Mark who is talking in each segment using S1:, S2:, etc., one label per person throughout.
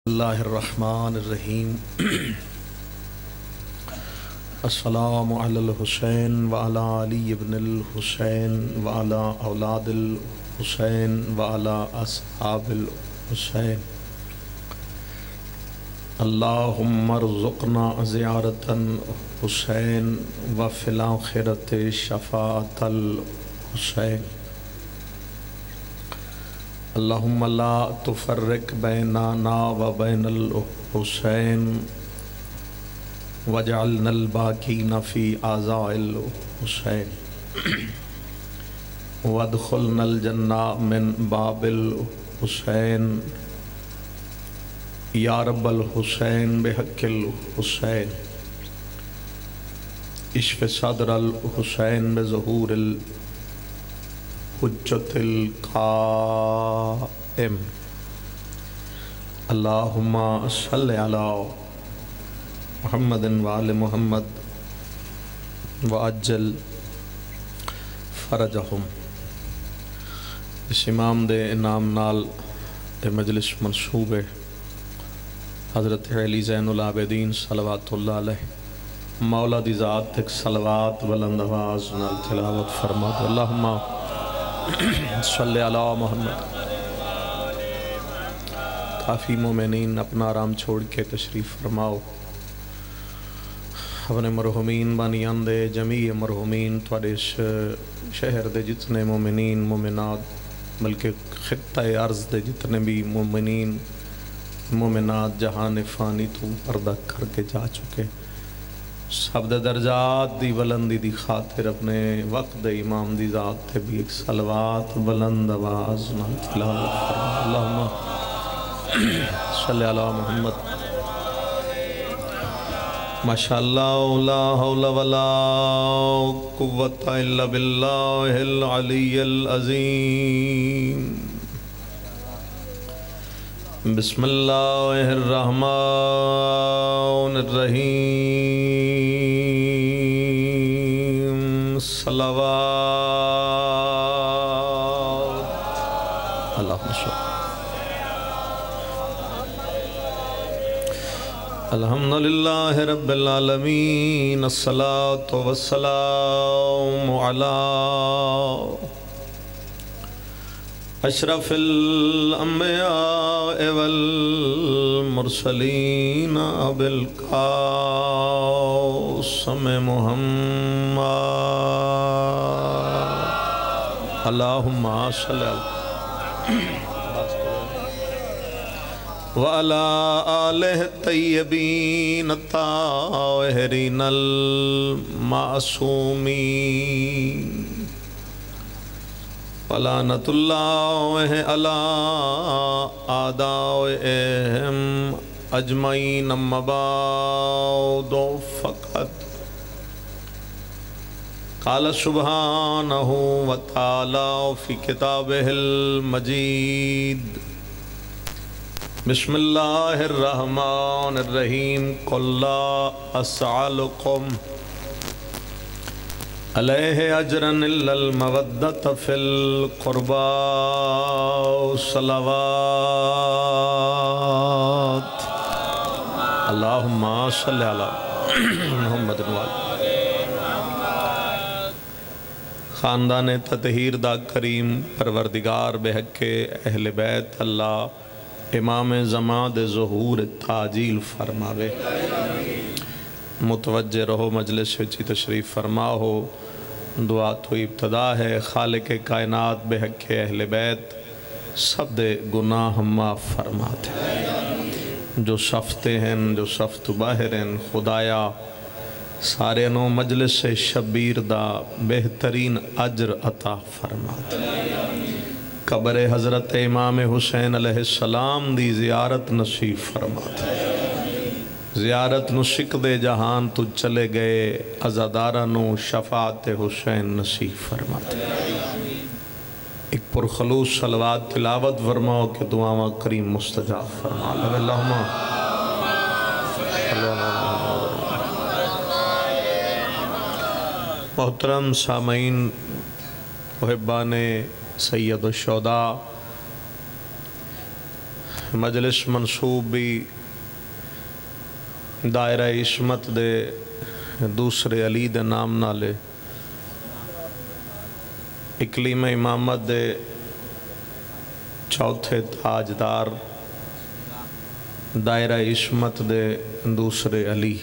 S1: اللہ الرحمن الرحیم السلام علی الحسین وعلی علی ابن الحسین وعلی اولاد الحسین وعلی اصحاب الحسین اللہم ارزقنا زیارت الحسین وفی الآخرۃ شفاعۃ الحسین اللہم لا تفرق بیننا وبین الحسین وجعلنا الباقین فی اعزاء الحسین وادخلنا الجنہ من باب الحسین یا رب الحسین بحق الحسین اشف صدر الحسین بظہور حجت القائم اللہم صلی علی محمد وآل محمد وعجل فرجہم۔ اس امام دے انعام نال اے مجلس منصوب ہے حضرت علی زین العابدین صلوات اللہ علیہ مولا دی ذات ایک صلوات بلند آواز نال تلاوت فرما دو۔ اللہم صلی علی محمد۔ کافی مومنین اپنا آرام چھوڑ کے تشریف فرماؤ۔ اپنے مرحومین بانیان دے جمیع مرحومین تھوڑے شہر دے جتنے مومنین مومنات بلکہ خطہ ارض دے جتنے بھی مومنین مومنات جہان فانی تو پردہ کر کے جا چکے سب دے درجات دی بلندی دی خاطر اپنے وقت دے امام دی ذات تے بھی ایک صلوات بلند آواز نال تلاوت فرما۔ اللہم صلی علی محمد۔ ماشاءاللہ لا حول ولا قوة الا باللہ العلی العظیم۔ بسم اللہ الرحمن الرحیم۔ صلوات اللہم صلی الحمدللہ رب العالمین الصلاة والسلام علی اشرف الانبیاء والمرسلین ابی القاسم محمد اللہم صلی علی وعلى آلہ الطیبین الطاہرین المعصومین ولعنۃ اللہ علی اعدائہم اجمعین۔ اما بعد فقط قال سبحانہ وتعالی فی کتابہ المجید بسم اللہ الرحمن الرحیم۔ قل لا اسألکم علیہ اجرا الا المودۃ فی القربى صلوات اللہم صلی علی محمد وآلہ۔ خاندان تطہیر دا کریم پروردگار بحق اہل بیت اللہ امام زمان دے ظہور تعجیل فرماوے۔ متوجہ رہو مجلس وچی تشریف فرما ہو۔ دعا تو ابتدا ہے خالق کائنات بحق اہل بیت سب دے گناہ معاف فرماتے جو شفتے ہیں جو شفت باہر ہیں خدایا سارے نو مجلس شبیر دا بہترین اجر عطا فرماتے۔ قبر حضرت امام حسین علیہ السلام دی زیارت نصیب فرماتے۔ زیارت نو شک دے جہان تو چلے گئے عزادارہ نو شفاعت حسین نصیب فرماتے۔ ایک پرخلوص صلوات تلاوت فرماؤ کہ دعاواں کریم مستجاب فرما۔ اللہم محترم سامعین محبان سید الشہداء مجلس منصوب بھی دائرہ عصمت دے دوسرے علی دے نام نالے اقلیم امامت دے چوتھے تاجدار دائرہ عصمت دے دوسرے علی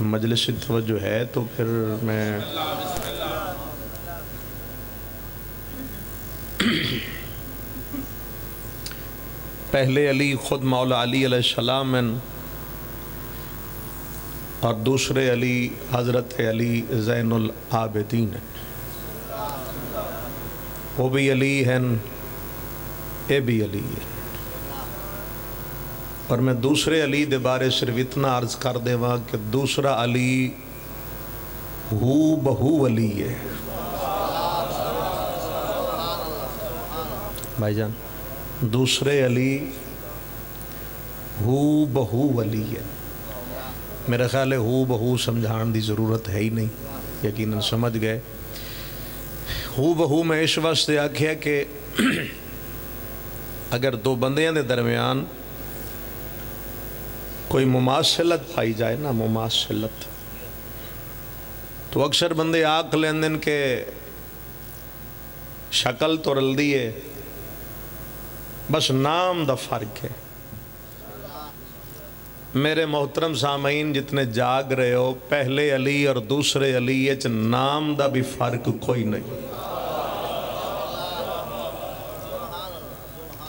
S1: مجلس توجہ ہے تو پھر میں پہلے علی خود مولا علی علیہ السلام ہیں اور دوسرے علی حضرت علی زین العابدین ہیں، وہ بھی علی ہیں، اے بھی علی ہیں۔ اور میں دوسرے علی دے بارے صرف اتنا عرض کر دے وہاں کہ دوسرا علی ہو بہو علی ہے۔ بھائی جان دوسرے علی ہو بہو علی ہے۔ میرا خیال ہے ہو بہو سمجھان دی ضرورت ہے ہی نہیں، یقیناً سمجھ گئے۔ ہو بہو میں اس واسطے آکھیا کہ اگر دو بندیاں دے درمیان کوئی مماثلت پائی جائے نا، مماثلت، تو اکثر بندے آکھ لیندن کہ شکل تو رل دی ہے، بس نام دا فرق ہے۔ میرے محترم سامعین جتنے جاگ رہے ہو، پہلے علی اور دوسرے علی یہ نام دا بھی فرق کوئی نہیں۔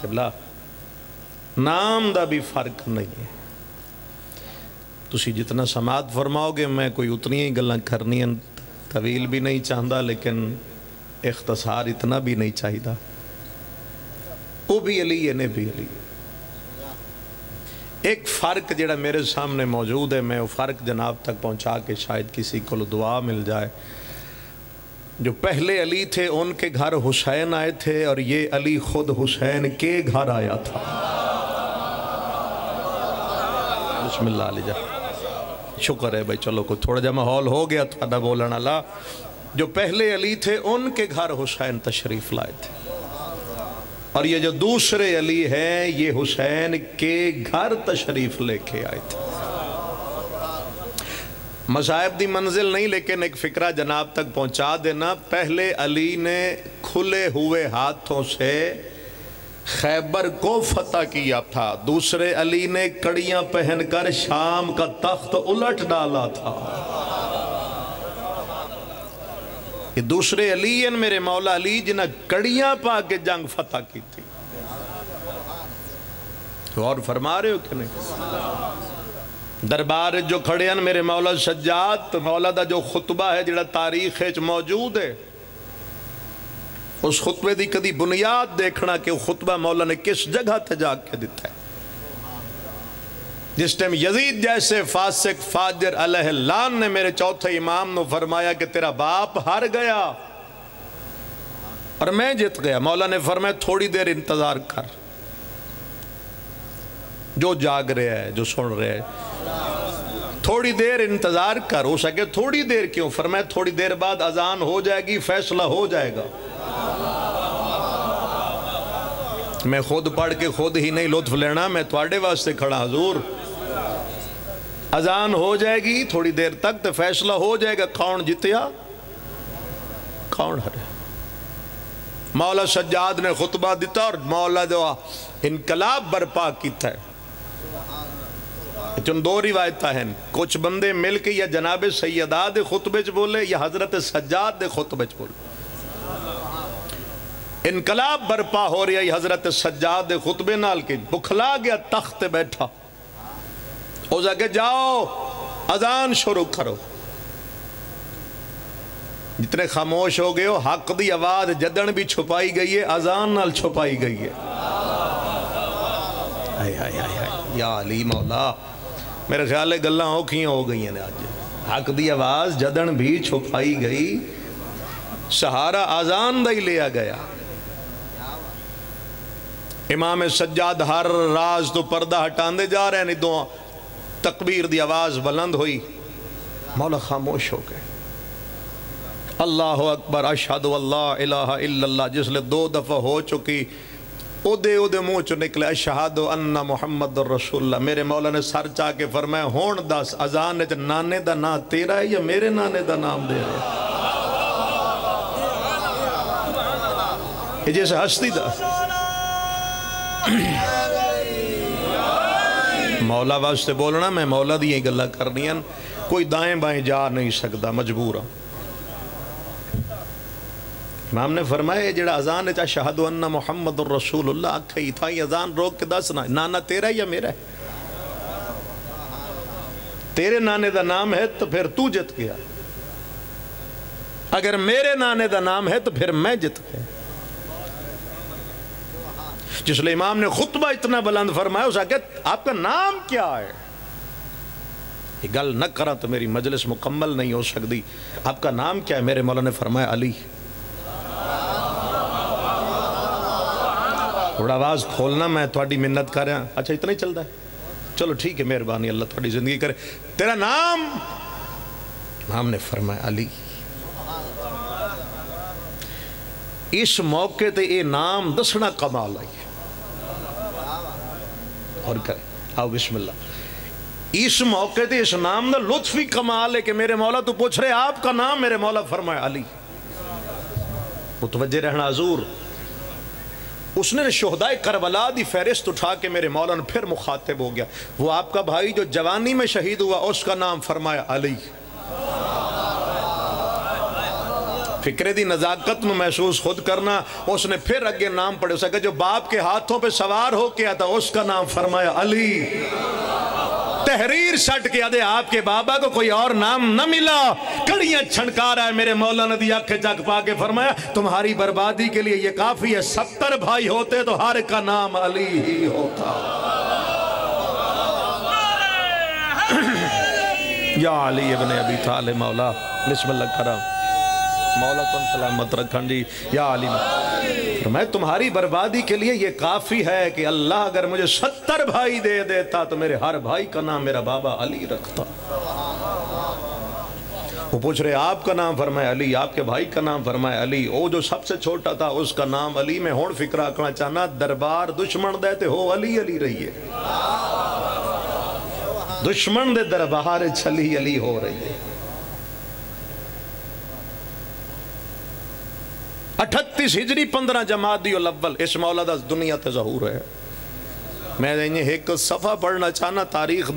S1: قبلہ نام دا بھی فرق نہیں ہے۔ تسی جتنا سماعت فرماؤ گے میں کوئی اتنی ہی گلاں کرنی ہیں، طویل بھی نہیں چاہتا لیکن اختصار اتنا بھی نہیں چاہیدا۔ وہ بھی علی ہے، نے بھی علی ہے۔ ایک فرق جڑا میرے سامنے موجود ہے، میں وہ فرق جناب تک پہنچا کے شاید کسی کو دعا مل جائے۔ جو پہلے علی تھے ان کے گھر حسین آئے تھے اور یہ علی خود حسین کے گھر آیا تھا۔ بسم اللہ علیہ جا، شکر ہے بھائی، چلو کو تھوڑا جا ماحول ہو گیا تھوڑا بولنا لا۔ جو پہلے علی تھے ان کے گھر حسین تشریف لائے تھے، اور یہ جو دوسرے علی ہیں یہ حسین کے گھر تشریف لے کے آئے تھے۔ مصائب دی منزل نہیں لیکن ایک فکرہ جناب تک پہنچا دینا۔ پہلے علی نے کھلے ہوئے ہاتھوں سے خیبر کو فتح کیا تھا، دوسرے علی نے کڑیاں پہن کر شام کا تخت الٹ ڈالا تھا۔ یہ دوسرے علی ہیں میرے مولا علی جنہیں کڑیاں پا کے جنگ فتح کی تھی۔ اور فرما رہے ہو کہ نہیں؟ دربار جو کھڑے ہیں میرے مولا سجاد، مولا دا جو خطبہ ہے جڑا تاریخ موجود ہے، اس خطبے دی کدی بنیاد دیکھنا کہ وہ خطبہ مولا نے کس جگہ تے جا کے دیتا ہے۔ جس ٹائم یزید جیسے فاسق فاجر علیہ اللعن نے میرے چوتھے امام نو فرمایا کہ تیرا باپ ہار گیا اور میں جت گیا، مولا نے فرمایا تھوڑی دیر انتظار کر، جو جاگ رہے ہے جو سن رہے ہے تھوڑی دیر انتظار کر۔ ہو سکے تھوڑی دیر کیوں؟ فرمایا تھوڑی دیر بعد اذان ہو جائے گی، فیصلہ ہو جائے گا۔ میں خود پڑھ کے خود ہی نہیں لطف لینا، میں تواڈے واسطے کھڑا حضور۔ اذان ہو جائے گی تھوڑی دیر تک تو فیصلہ ہو جائے گا، کون جتیا کون ہرے۔ مولا سجاد نے خطبہ دیتا اور مولا جو انقلاب برپا کیتا ہے۔ چون دو روایتہ ہیں، کچھ بندے مل کے یا جناب سیدہ دے خطبے چ بولے یا حضرت سجاد دے خطبے چ بولے۔ انقلاب برپا ہو رہی ہے حضرت سجاد دے خطبے نال کے بکھلا گیا تخت بیٹھا، او جا کے جاؤ اذان شروع کرو۔ جتنے خاموش ہو گئے ہو، حق دی آواز جدن بھی چھپائی گئی ہے، اذان نال چھپائی گئی ہے۔ یا علی مولا، میرے خیال ہے گلاں اوکھیاں ہو گئی ہیں آج۔ حق دی آواز جدن بھی چھپائی گئی، سہارا اذان دا ہی لیا گیا۔ امام سجاد ہر راز تو پردہ ہٹان دے جا رہے ہیں، ادھوں تکبیر دی آواز بلند ہوئی، مولا خاموش ہو گئے۔ اللہ اکبر اشہد اللہ الہ الا اللہ جس لئے 2 دفعہ ہو چکی او دے منہ چو نکلے اشہد ان محمد رسول اللہ. میرے مولا نے سر چاہ کے فرمایا ہون دس اذان وچ نانے دا نام تیرا ہے یا میرے نانے دا نام دے رہے یہ جیسے ہستی دا مولا واسطے بولنا میں مولا دی یہ گلہ کرنی ہیں کوئی دائیں بائیں جا نہیں سکتا مجبورا. امام نے فرمایا جڑا اذان ہے اشہد ان محمد رسول اللہ آکھئی تھا یہ اذان روک کے دسنا نانا تیرا ہے یا میرا ہے. تیرے نانے دا نام ہے تو پھر تو جت گیا, اگر میرے نانے دا نام ہے تو پھر میں جت گیا. جس لئے امام نے خطبہ اتنا بلند فرمایا اسے کہ آپ کا نام کیا ہے. یہ گل نہ کرا تو میری مجلس مکمل نہیں ہو سکتی. آپ کا نام کیا ہے؟ میرے مولا نے فرمایا علی. تھوڑا آواز کھولنا میں تھوڑی منت کر رہا. اچھا اتنا ہی چلتا ہے چلو ٹھیک ہے مہربانی اللہ تھوڑی زندگی کرے. تیرا نام؟ امام نے فرمایا علی. اس موقع تے اے نام دسنا کمال آئی اور کرے آؤ بسم اللہ. اس موقع تے اس نام دا لطف ہی کمال ہے کہ میرے مولا تو پوچھ رہے آپ کا نام, میرے مولا فرمایا علی. متوجہ رہنا حضور. اس نے شہدائے کربلا دی فہرست اٹھا کے میرے مولا نے پھر مخاطب ہو گیا. وہ آپ کا بھائی جو جوانی میں شہید ہوا اس کا نام فرمایا علی. فکرے دی نزاکت میں محسوس خود کرنا. اس نے پھر اگے نام پڑھے اسے کہ جو باپ کے ہاتھوں پہ سوار ہو کے آتا اس کا نام فرمایا علی. تحریر سٹ کے آدھے آپ کے بابا کو کوئی اور نام نہ ملا. کڑیاں چھنکا رہا ہے میرے مولا نے دی آنکھیں جگ پا کے فرمایا تمہاری بربادی کے لیے یہ کافی ہے 70 بھائی ہوتے تو ہر کا نام علی ہی ہوتا. یا علی ابن ابی طالب مولا بسم اللہ کرم مولا کن سلامت رکھن جی. یا علی فرمایا تمہاری بربادی کے لیے یہ کافی ہے کہ اللہ اگر مجھے 70 بھائی دے دیتا تو میرے ہر بھائی کا نام میرا بابا علی رکھتا. وہ پوچھ رہے آپ کا نام فرمایا علی, آپ کے بھائی کا نام فرمایا علی. وہ جو سب سے چھوٹا تھا اس کا نام علی. میں ہون فکر آکھنا چاہنا دربار دشمن دیتے ہو علی علی رہیے. دشمن دے دربار چھلی علی ہو رہی ہے. 38 ہجری 15 جمادی الاول اس مولا دا دنیا تے ظہور ہے. میں ایک صفحہ پڑھنا چاہنا تاریخ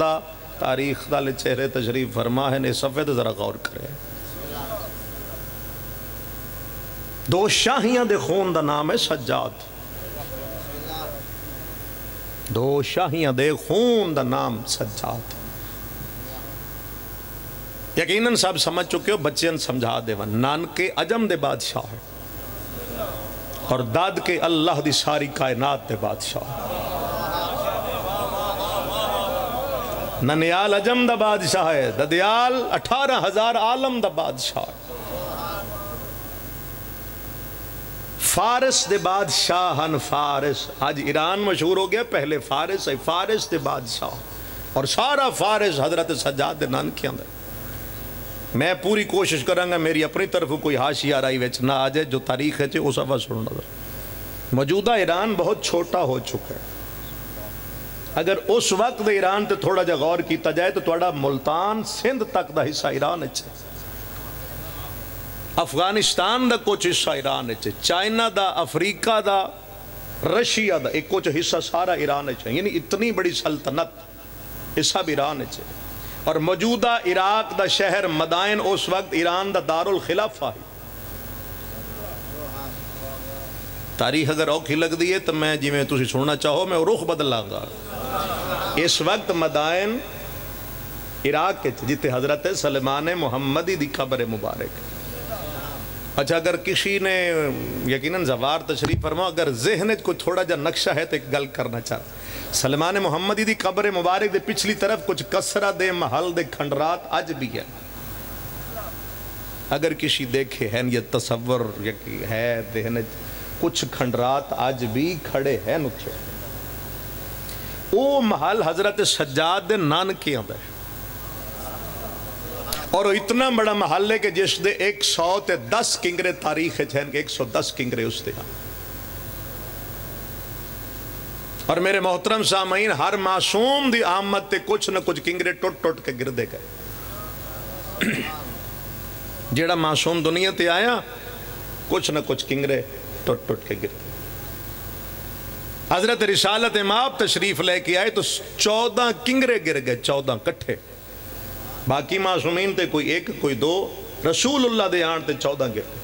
S1: دا لے چہرے تشریف فرما ہے نے صفحے تے ذرا غور کرے. 2 شاہیاں دے خون دا نام ہے سجاد. 2 شاہیاں دے خون دا نام سجاد. یقیناً سب سمجھ چکے ہو بچے سمجھا دے ون. نانکے عجم دے بادشاہ ہے اور داد کے اللہ دی ساری کائنات دے بادشاہ. ننیال عجم دا بادشاہ ہے, ددیال 18,000 عالم دا بادشاہ ہے. فارس دے بادشاہ ہن فارس. آج ایران مشہور ہو گیا, پہلے فارس ہے. فارس دے بادشاہ اور سارا فارس حضرت سجاد دے نانکیاں دے. میں پوری کوشش کروں گا میری اپنی طرف کوئی حاشیہ رائی وچ نہ آ جائے. جو تاریخ ہے اس افا سننا. موجودہ ایران بہت چھوٹا ہو چکا ہے. اگر اس وقت ایران تے تھوڑا جا غور کیتا جائے تو تھوڑا ملتان سندھ تک دا حصہ ایران ہے. افغانستان دا کچھ حصہ ایران ہے. چائنا دا, افریقہ دا, رشیا دا ایک کچھ حصہ سارا ایران ہے. یعنی اتنی بڑی سلطنت اس سب ایران ہے. اور موجودہ عراق دا شہر مدائن اس وقت ایران دا دارالخلافہ ہے. تاریخ اگر اوکھی لگ دیئے تو میں جی میں تسی سننا چاہو میں رخ بدلاں گا. اس وقت مدائن عراق کے جتے حضرت سلیمان محمدی دی قبر مبارک. اچھا اگر کسی نے یقیناً زوار تشریف فرما اگر ذہن کو تھوڑا جا نقشہ ہے تو ایک گل کرنا چاہتا. سلیمان محمدی دی قبر مبارک دے پچھلی طرف کچھ کسرہ دے محل دے کھنڈرات آج بھی ہے. اگر کسی دیکھے ہیں یہ تصور ہے ذہن کچھ کھنڈرات آج بھی کھڑے ہیں نتھے. او محل حضرت سجاد دے نانکیاں دے. اور وہ اتنا بڑا محل ہے کہ جس دے 110 کنگرے تاریخ ہیں کہ 110 کنگرے اس دے. اور میرے محترم سامعین ہر معصوم دی آمد تے کچھ نہ کچھ کنگرے ٹوٹ ٹوٹ کے گردے گئے. جیڑا معصوم دنیا تے آیا کچھ نہ کچھ کنگرے ٹوٹ ٹوٹ کے گردے. حضرت رسالت مآب تشریف لے کے آئے تو 14 کنگرے گر گئے, 14 کٹھے. باقی معصومین تے کوئی ایک کوئی دو, رسول اللہ دے آن تے 14 گر.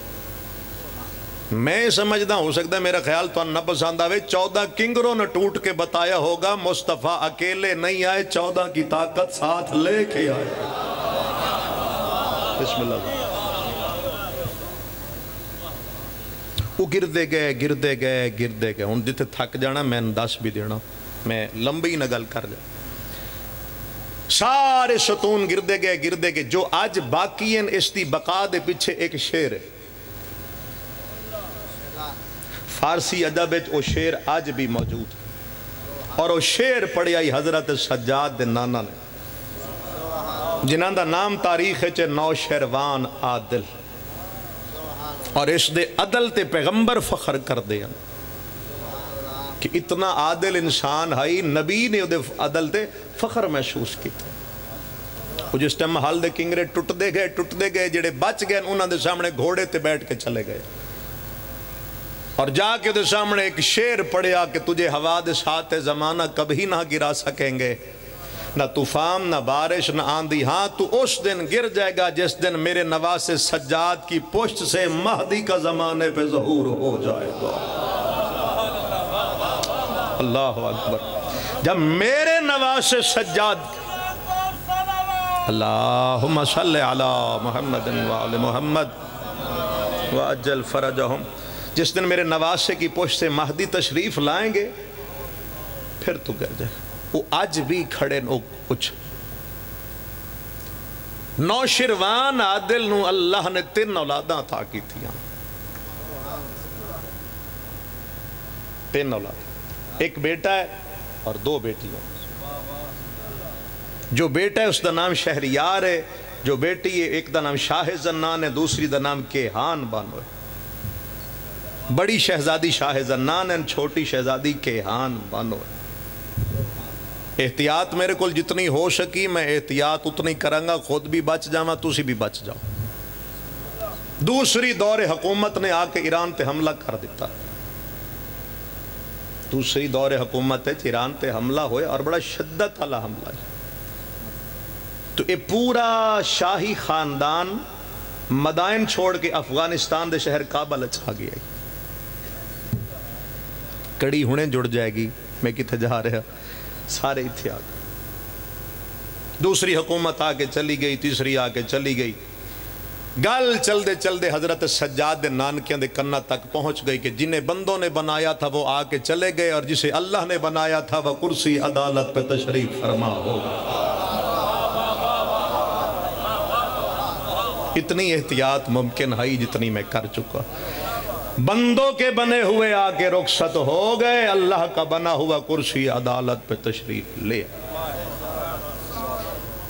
S1: میں سمجھدا ہو سکتا ہے میرا خیال تو نہ پسند آوے, 14 کنگروں نے ٹوٹ کے بتایا ہوگا مصطفیٰ اکیلے نہیں آئے, 14 کی طاقت ساتھ لے کے آئے. بسم اللہ. وہ گردے گئے گردے گئے گردے گئے. ہن جتھے تھک جانا میں دس بھی دینا, میں لمبی نہ گل کر جا. سارے ستون گردے گئے. جو آج باقی ہیں اس دی بقا دے پیچھے ایک شعر ہے. فارسی ادب وچ وہ شعر آج بھی موجود ہے, اور وہ شعر پڑھیا ہی حضرت سجاد دے نانا نے, جنہاں دا نام تاریخ ہے نوشیروان عادل. اور اس دے عدل تے پیغمبر فخر کر دے کہ اتنا عادل انسان ہے, نبی نے دے عدل تے فخر محسوس کیتا. وہ جس ٹائم محل دے کنگرے ٹوٹ دے گئے, جڑے بچ گئے انہاں دے سامنے گھوڑے تے بیٹھ کے چلے گئے, اور جا کے دے سامنے ایک شعر پڑھیا کہ تجھے حوادثات زمانہ کبھی نہ گرا سکیں گے, نہ طوفان نہ بارش نہ آندھی, ہاں تو اس دن گر جائے گا جس دن میرے نواز سجاد کی پشت سے مہدی کا زمانے پہ ظہور ہو جائے گا. اللہ اکبر. جب میرے نواز سجاد, اللہم صلی علی محمد وآل محمد وعجل فرجہم, جس دن میرے نواسے کی پشت سے مہدی تشریف لائیں گے پھر تو گر جائے. وہ آج بھی کھڑے نو کچھ. نوشیروان عادل نو اللہ نے 3 اولاداں عطا کی تھیاں, 3 اولاد, ایک بیٹا ہے اور 2 بیٹیاں. جو بیٹا ہے اس دا نام شہریار ہے, جو بیٹی ہے ایک دا نام شاہ زنان ہے, دوسری دا نام کیہان بانو ہے. بڑی شہزادی شاہ زنان ہے, چھوٹی شہزادی کیہان بانو ہے. احتیاط میرے کول جتنی ہو سکی میں احتیاط اتنی کرنگا, خود بھی بچ جاؤں تسی بھی بچ جاؤ. دوسری دور حکومت نے آ کے ایران تے حملہ کر دیتا. دوسری دور حکومت ہے ایران تے حملہ ہوئے, اور بڑا شدت والا حملہ ہے. تو یہ پورا شاہی خاندان مدائن چھوڑ کے افغانستان دے شہر کابل اچھا گیا. کڑی ہونے جڑ جائے گی, میں کتے جا رہا, سارے اتھے آ گئے. دوسری حکومت آ کے چلی گئی, تیسری آ کے چلی گئی. گل چل دے حضرت سجاد دے نانکیاں دے کنہ تک پہنچ گئی کہ جنہیں بندوں نے بنایا تھا وہ آ کے چلے گئے, اور جسے اللہ نے بنایا تھا وہ کرسی عدالت پہ تشریف فرما ہوگا. اتنی احتیاط ممکن ہے جتنی میں کر چکا. بندوں کے بنے ہوئے آ کے رخصت ہو گئے, اللہ کا بنا ہوا کرسی عدالت پہ تشریف لے.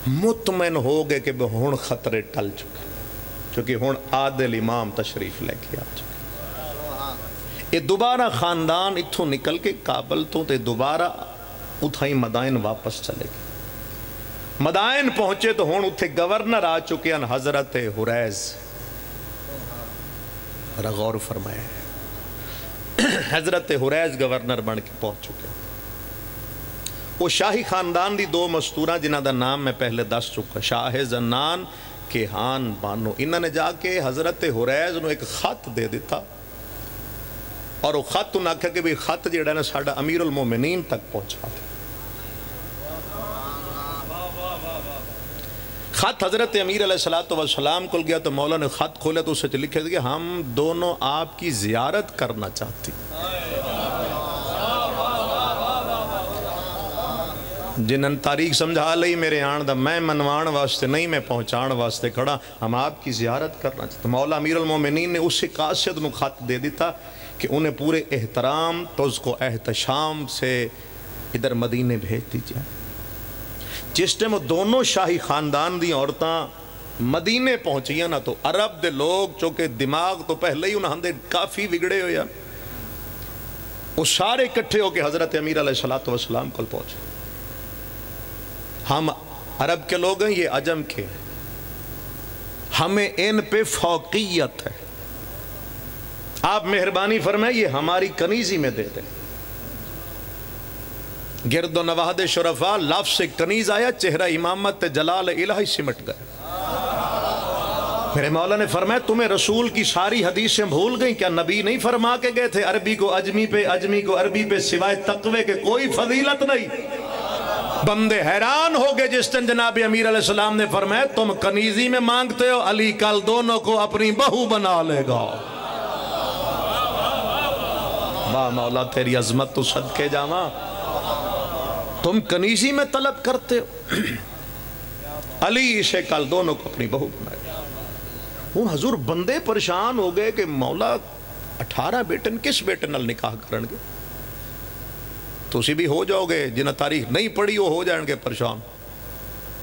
S1: مطمئن ہو گئے کہ ہن خطرے ٹل چکے, کیونکہ ہن عادل امام تشریف لے کے آ چکے. یہ دوبارہ خاندان اتھوں نکل کے کابل تو تے دوبارہ اتھائی مدائن واپس چلے گئے. مدائن پہنچے تو ہون اتھے گورنر آ چکے ہیں حضرت حریز. غور فرمائے, حضرت حریز گورنر بن کے پہنچ چکے. وہ شاہی خاندان دی 2 مستوراں جنہ دا نام میں پہلے دس چکا, شاہ زنان کیہان بانو. انہوں نے جا کے حضرت حریز نو ایک خط دے دیتا, اور وہ خط انہوں نے کہا کہ بھی خط جڑا ہے نا ساڈا امیر المومنین تک پہنچا دے. خط حضرت امیر علیہ السلام کو گیا تو مولا نے خط کھولے تو اسے لکھے تھے کہ ہم دونوں آپ کی زیارت کرنا چاہتی. جنہاں تاریخ سمجھا لئی میرے آن دا, میں منوان واسطے نہیں, میں پہنچان واسطے کھڑا, ہم آپ کی زیارت کرنا چاہتے. مولا امیر المومنین نے اسی قاصد نو خط دے دیتا کہ انہیں پورے احترام تذک و احتشام سے ادھر مدینے بھیج دی جائے. جس ٹائم وہ دونوں شاہی خاندان دی عورتاں مدینے پہنچیاں نا تو عرب دے لوگ چونکہ دماغ تو پہلے ہی انہاں دے کافی بگڑے ہوئے ہیں، وہ سارے اکٹھے ہو کے حضرت امیر علیہ السلام کو پہنچے. ہم عرب کے لوگ ہیں، یہ عجم کے، ہمیں ان پہ فوقیت ہے. آپ مہربانی فرمائیں یہ ہماری کنیزی میں دے دیں. گرد و نواحد شرفا لفظ سے کنیز آیا، چہرہ امامت جلال الہی سمٹ گئے. میرے مولا نے فرمایا تمہیں رسول کی ساری حدیثیں بھول گئیں کیا؟ نبی نہیں فرما کے گئے تھے عربی کو اجمی پہ، اجمی کو عربی پہ سوائے تقوی کے کوئی فضیلت نہیں؟ بندے حیران ہو گئے جس دن جناب امیر علیہ السلام نے فرمایا تم کنیزی میں مانگتے ہو، علی کل دونوں کو اپنی بہو بنا لے گا. واہ مولا تیری عظمت تو صدقے جاواں، تم کنیزی میں طلب کرتے ہو، علی اسے کل دونوں کو اپنی بہو بنائے گا. وہ حضور بندے پریشان ہو گئے کہ مولا 18 بیٹن کس بیٹے نال نکاح کرن گے؟ تو اسی بھی ہو جاؤ گے، جنہیں تاریخ نہیں پڑھی وہ ہو جائیں گے پریشان.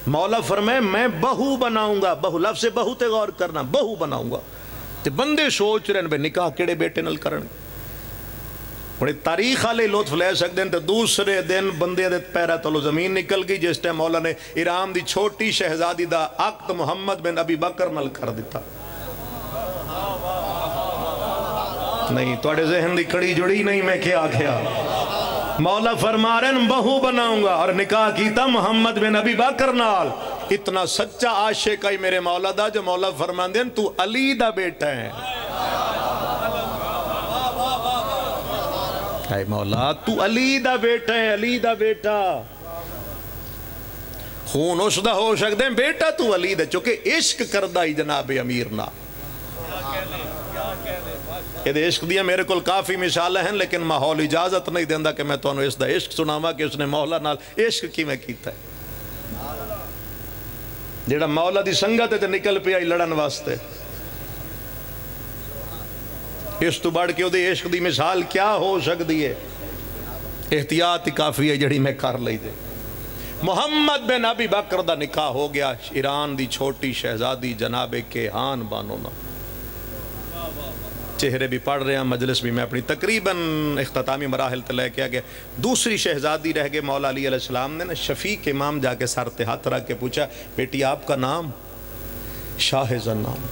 S1: مولا فرمائے میں بہو بناؤں گا، بہو لفظ بہو تے غور کرنا، بہو بناؤں گا. تے بندے سوچ رہے ہیں بے نکاح کیڑے بیٹے نال کرن گے. بڑے تاریخ والے لطف لے سکتے ہیں. تو دوسرے دن بندے دے پیرا تلو زمین نکل گئی جس ٹائم مولا نے ایران دی چھوٹی شہزادی دا عقد محمد بن ابی بکر نال کر دیتا. نہیں توڑے ذہن دی کڑی جڑی نہیں میں کیا کیا. مولا فرما رہے ہیں بہو بناؤں گا، اور نکاح کیتا محمد بن ابی بکر نال. اتنا سچا عاشق ہے میرے مولا دا جو مولا فرمان دیں تو علی دا بیٹا ہے. اے مولا تو علی دا بیٹا ہے، علی دا بیٹا. خون اس دا ہو سکتے ہیں بیٹا تو علی دا، چونکہ عشق کردہ ہی جناب امیر نا. یہ عشق دیا میرے کل کافی مثالیں ہیں لیکن ماحول اجازت نہیں دیندہ کہ میں تو انہوں اس دا عشق سناوا کہ اس نے مولا نال عشق کی میں کیتا ہے. جیڑا مولا دی سنگت ہے تے نکل پیا ہی لڑن واسطے. اس تو بڑھ کے دے عشق دی مثال کیا ہو سکتی ہے؟ احتیاط کافی ہے جڑی میں کر لئی دے. محمد بن ابی بکر دا نکاح ہو گیا ایران دی چھوٹی شہزادی جناب کیہان بانو نا. چہرے بھی پڑھ رہے ہیں، مجلس بھی میں اپنی تقریباً اختتامی مراحل تے لے کے آگے. دوسری شہزادی رہ گئے. مولا علی علیہ السلام نے نا شفیق امام جا کے سر تے ہاتھ رکھ کے پوچھا بیٹی آپ کا نام؟ شاہ زنان.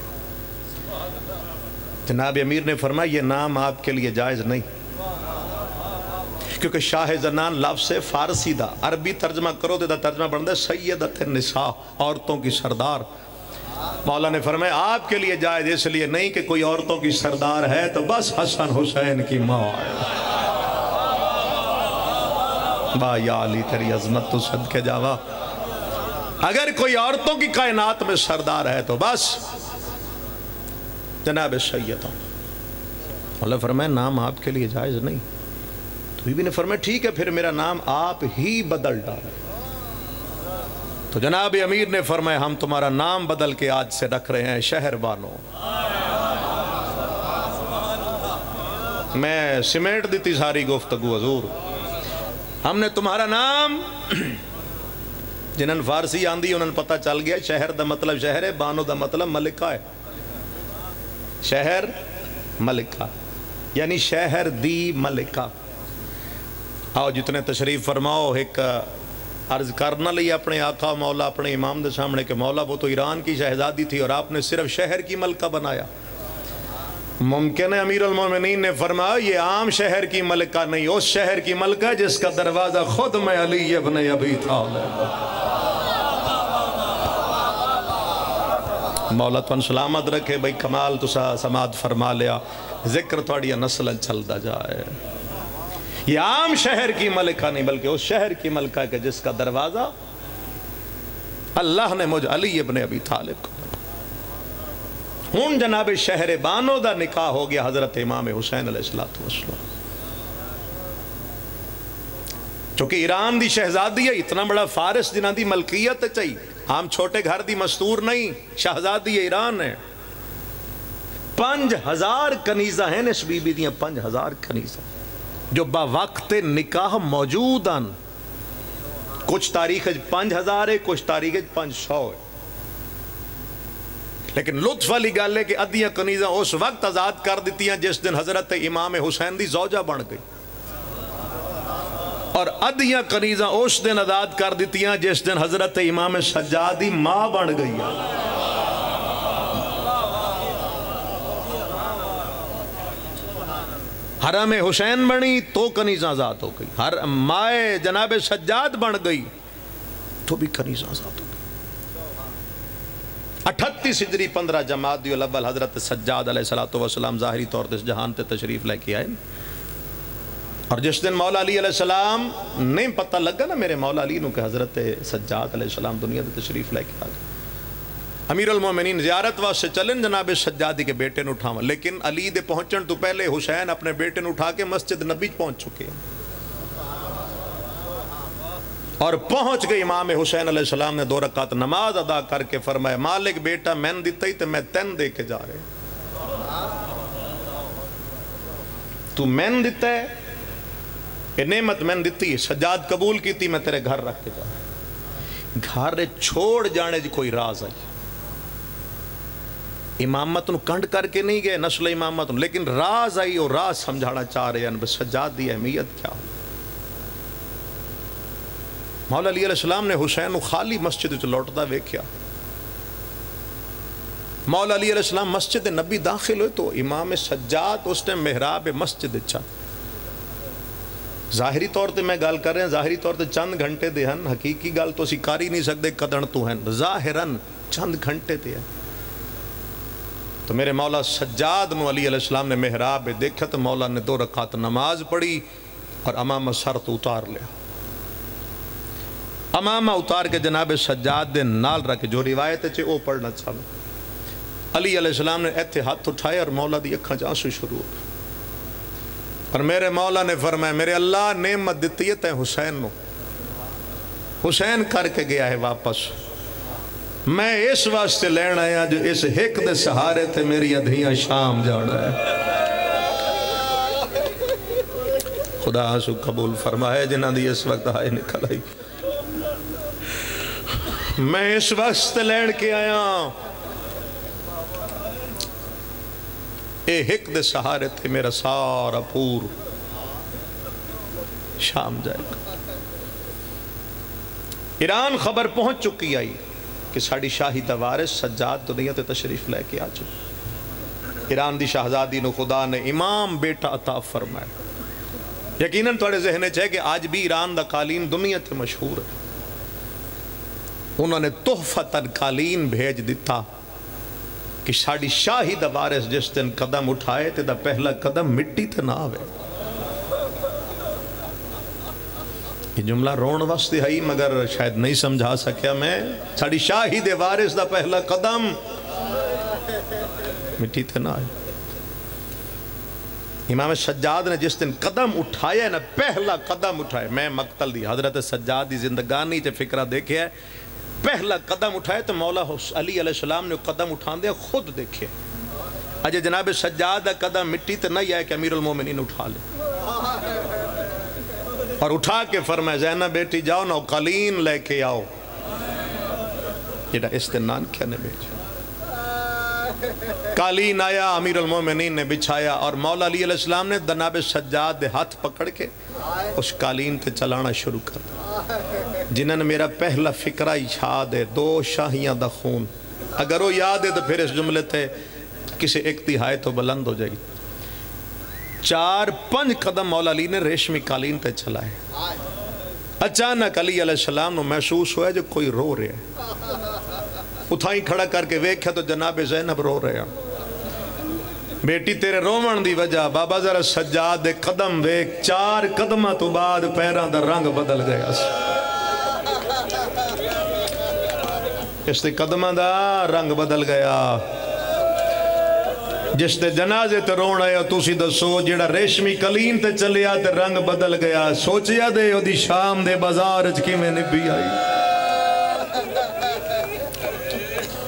S1: جناب امیر نے فرمایا یہ نام آپ کے لیے جائز نہیں، کیونکہ شاہ زنان لفظ سے فارسی دا، عربی ترجمہ کرو تو دا ترجمہ بنتا ہے سیدۃ النساء، عورتوں کی سردار. مولا نے فرمایا آپ کے لیے جائز اس لیے نہیں کہ کوئی عورتوں کی سردار ہے تو بس حسن حسین کی ماں ہے. با یا علی تیری عظمت تو صدقے جاوا. اگر کوئی عورتوں کی کائنات میں سردار ہے تو بس جناب سیدہ. مولا فرمایا نام آپ کے لیے جائز نہیں. تو بی بی نے فرمایا ٹھیک ہے پھر میرا نام آپ ہی بدل ڈالیں. تو جناب امیر نے فرمایا ہم تمہارا نام بدل کے آج سے رکھ رہے ہیں شہر بانو. میں سمیٹ دیتی ساری گفتگو حضور. ہم نے تمہارا نام جنہاں فارسی آندھی انہاں پتہ چل گیا شہر دا مطلب شہر ہے، بانو دا مطلب ملکہ ہے. شہر ملکہ یعنی شہر دی ملکہ. آؤ جتنے تشریف فرماؤ ایک عرض کرنا لئی اپنے آقا مولا اپنے امام دے سامنے کہ مولا وہ تو ایران کی شہزادی تھی اور آپ نے صرف شہر کی ملکہ بنایا. ممکن ہے امیر المومنین نے فرمایا یہ عام شہر کی ملکہ نہیں، اس شہر کی ملکہ جس کا دروازہ خود میں علی ابن ابی طالب. مولا تو سلامت رکھے بھئی کمال تو سماعت فرما لیا، ذکر تھوڑی نسل چلتا جائے. یہ عام شہر کی ملکہ نہیں بلکہ اس شہر کی ملکہ کہ جس کا دروازہ اللہ نے مجھ علی ابن ابی طالب کو. ہون جناب شہر بانو دا نکاح ہو گیا حضرت امام حسین علیہ السلام. چونکہ ایران دی شہزادی ہے، اتنا بڑا فارس جنہ دی ملکیت چاہیے، ہم چھوٹے گھر دی مستور نہیں، شہزادی ایران ہے. 5000 کنیزہ ہیں اس بی بی دیاں، 5000 کنیزہ جو با وقت نکاح موجود ہیں. کچھ تاریخ 5000 ہے، کچھ تاریخ 500 ہے. لیکن لطف والی گل ہے کہ ادیاں کنیزاں اس وقت آزاد کر دیتی ہیں جس دن حضرت امام حسین دی زوجہ بن گئی، اور ادیاں کنیزاں اس دن آزاد کر دیتی ہیں جس دن حضرت امام سجاد دی ماں بن گئی ہے۔ حرم حسین بنی تو کنیزاں آزاد ہو گئی، مائے جناب سجاد بن گئی تو بھی کنیزاں آزاد ہو گئی۔ 38 ہجری 15 جمادی الاول حضرت سجاد علیہ السلام ظاہری طور پر اس جہان تے تشریف لے کے آئے، اور جس دن مولا علی علیہ السلام نہیں پتہ لگا نا میرے مولا علی نو کہ حضرت سجاد علیہ السلام دنیا تے تشریف لے کے آ گئے، امیر المومنین زیارت واسطے چلن جناب سجادی کے بیٹے نو اٹھاون، لیکن علی دے پہنچن تو پہلے حسین اپنے بیٹے نو اٹھا کے مسجد نبی پہنچ چکے ہیں، اور پہنچ گئی امام حسین علیہ السلام نے 2 رکعت نماز ادا کر کے فرمایا مالک بیٹا میں دیتا ہی تو میں تین دے کے جا رہے، تو میں دیتا ہے کہ نعمت میں دیتی ہے، سجاد قبول کی تھی، میں تیرے گھر رکھ کے جا رہا، گھر چھوڑ جانے جی کوئی راز آئی، امامت نو کنڈ کر کے نہیں گئے نسل امامت نو، لیکن راز آئی اور راز سمجھانا چاہ رہے ہیں سجاد دی اہمیت کیا ہو۔ مولا علی علیہ السلام نے حسین نو خالی مسجد وچ لوٹدا ویکھیا، مولا علی علیہ السلام مسجد نبی داخل ہوئے تو امام سجاد اس نے محراب مسجد چا، ظاہری طور تے میں گل کر رہے ہیں، ظاہری طور تے چند گھنٹے دے ہن، حقیقی گل تو اسی کر ہی نہیں سکتے کدن تو ہیں، ظاہراً چند گھنٹے دے ہیں، تو میرے مولا سجاد نو علی علیہ السلام نے محراب دیکھا تو مولا نے 2 رکعت نماز پڑھی اور امامہ سر تو اتار لیا، امامہ اتار کے جناب سجاد دے نال رکھ جو روایت ہے وہ پڑھنا چاہوں، علی علیہ السلام نے ایتھے ہاتھ اٹھائے اور مولا دی اکھاں آنسو شروع ہو گئے، اور میرے مولا نے فرمایا میرے اللہ نعمت دیتی ہے تے حسین نو، حسین کر کے گیا ہے واپس، میں اس واسطے لین آیا جو اس ہک دے سہارے تھے میری ادھیاں شام جانا ہے، خدا آنسو قبول فرمائے جنہ دی اس وقت آئے نکل آئی، میں اس واسطے لین کے آیا اے ہک دے سہارے تھے میرا سارا پور شام جائے گا۔ ایران خبر پہنچ چکی آئی کہ ساڑی شاہی دوارس سجاد دنیا تے تشریف لے کے آ چکے، ایران دی شہزادی نو خدا نے امام بیٹا عطا فرمایا، یقیناً تھوڑے ذہنے چاہے کہ آج بھی ایران دا قالین دنیا تے مشہور ہے، انہوں نے تحفتاً قالین بھیج دیتا کہ ساڑی شاہی دا وارث جس دن قدم اٹھائے تے دا پہلا قدم مٹی تے نہ آوے، یہ جملہ رون واسطے ہے مگر شاید نہیں سمجھا سکیا میں، ساڑی شاہی دے وارث دا پہلا قدم مٹی تے نہ آئے، امام سجاد نے جس دن قدم اٹھایا نا پہلا قدم اٹھائے، میں مقتل دی حضرت سجاد دی زندگانی تے فکرہ دیکھے ہے، پہلا قدم اٹھائے تو مولا علی علیہ السلام نے قدم اٹھان دیا خود دیکھے، اجے جناب سجاد دا قدم مٹی تے نہیں آئے کہ امیر المومنین اٹھا لے، اور اٹھا کے فرمائے زینب بیٹی جاؤ نا قالین لے کے آؤ، یہ استنان کیا نے بیچا، قالین آیا امیر المومنین نے بچھایا، اور مولا علی علیہ السلام نے جناب سجاد دے ہاتھ پکڑ کے اس قالین تے چلانا شروع کر دیا، جنہوں نے میرا پہلا فکرہ یاد ہے 2 شاہیاں دا خون، اگر وہ یاد ہے تو پھر اس جملے تے کسی ایک تہائی تو بلند ہو جائے گی، 4-5 قدم مولا علی نے ریشمی قالین تے چلائے، اچانک علی علیہ السلام نے محسوس ہوا جو کوئی رو رہے ہیں، اتھائیں کھڑا کر کے ویکھا تو جناب زینب رو رہے ہیں، بیٹی تیرے رومن دی وجہ بابا ذرا سجاد دے قدم ویک، 4 قدمہ تو بعد پیران دا رنگ بدل گیا، اس دے قدمہ دا رنگ بدل گیا، جس دے جنازے تے رون آیا تو سی دسو جیڑا ریشمی قالین تے چلیا تے رنگ بدل گیا، سوچیا دے او دی شام دے بازار کی میں نبی آئی،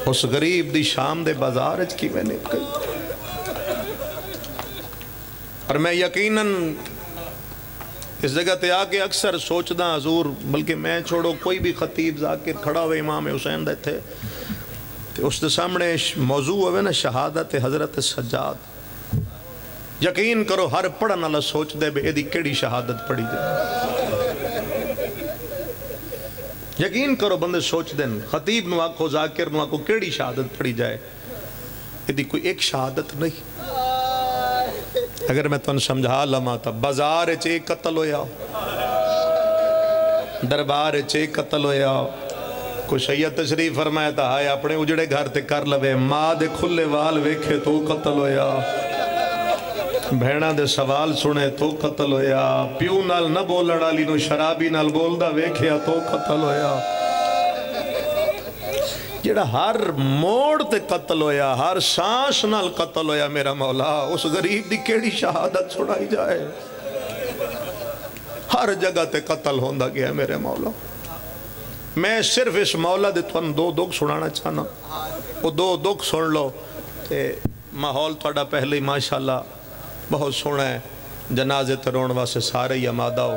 S1: اس غریب دی شام دے بازار کی میں نبی آئی، اور میں یقیناً اس جگہ تے آکے اکثر سوچدا حضور بلکہ میں چھوڑو کوئی بھی خطیب ذاکر کھڑا ہوئے امام حسین دے تھے اس دے سامنے موضوع ہوئے نا شہادت حضرت سجاد، یقین کرو ہر پڑھن والا سوچ دے بے ایدی کیڑی شہادت پڑھی جائے، یقین کرو بندے سوچ دیں خطیب نو آکھو ذاکر نو آکھو کیڑی شہادت پڑھی جائے، ایدی کوئی ایک شہادت نہیں۔ اگر میں تن سمجھا لما تا بازار چے قتل ہویا، دربار چے قتل ہویا، کوئی سید تشریف فرمایا تا ہائے اپنے اجڑے گھر تے کر لوے، ماں دے کھلے وال ویکھے تو قتل ہویا، بھیڑاں دے سوال سنے تو قتل ہویا، پیو نال نہ بولن والی نو شرابی نال بولدا ویکھیا تو قتل ہویا، جڑا ہر موڑ تے قتل ہویا، ہر سانس نال قتل ہویا، میرا مولا اس غریب دی کیڑی شہادت سنائی جائے؟ ہر جگہ تے قتل ہوندا گیا میرے مولا۔ میں صرف اس مولا دے تھن دو دکھ سنانا چاہنا، وہ دو دکھ سن لو تے ماحول تھوڑا پہلے ہی ماشاءاللہ بہت سونا ہے، جنازے تے رون واسطے سارے ہی آمادہ ہو۔